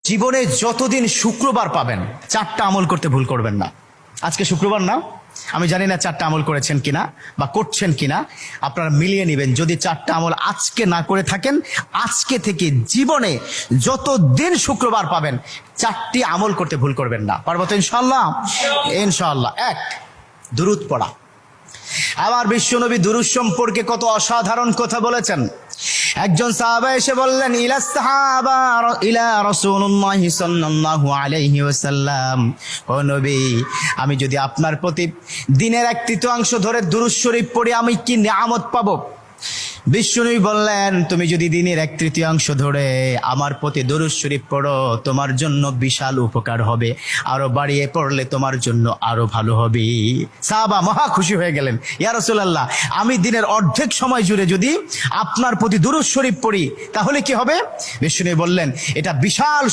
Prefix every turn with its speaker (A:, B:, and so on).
A: জীবনে যতদিন শুক্রবার পাবেন 4টা আমল করতে ভুল করবেন না। আজকে শুক্রবার না, আমি জানি না 4টা আমল করেছেন কিনা বা করছেন কিনা, আপনারা মিলিয়ে নেবেন। যদি 4টা আমল আজকে না করে থাকেন, আজকে থেকে জীবনে যতদিন শুক্রবার পাবেন 4টি আমল করতে ভুল করবেন না। পারবো তো ইনশাআল্লাহ? ইনশাআল্লাহ। 1, দুরূদ পড়া। আবার বিশ্বনবী দুরূদ সম্পর্কে কত অসাধারণ কথা বলেছেন। একজন সাহাবা এসে বললেন, ইলা রাসূলুল্লাহ সাল্লাল্লাহু আলাইহি ওয়াসাল্লাম, ও নবী, আমি যদি আপনার প্রতি দিনের 1/3 ধরে দুরূদ শরীফ পড়ি আমি কি নিয়ামত পাবো? বিশ্বনবী বললেন, তুমি যদি দিনের 1/3 ধরে আমার প্রতি দুরূদ শরীফ পড়ো তোমার জন্য বিশাল উপকার হবে, আরো বাড়িয়ে পড়লে তোমার জন্য আরো ভালো হবে। সাহাবা মহা খুশি হয়ে গেলেন, ইয়া রাসূলুল্লাহ, আমি দিনের অর্ধেক সময় জুড়ে যদি আপনার প্রতি দুরূদ শরীফ পড়ি তাহলে কি হবে? বিশ্বনবী বললেন, এটা বিশাল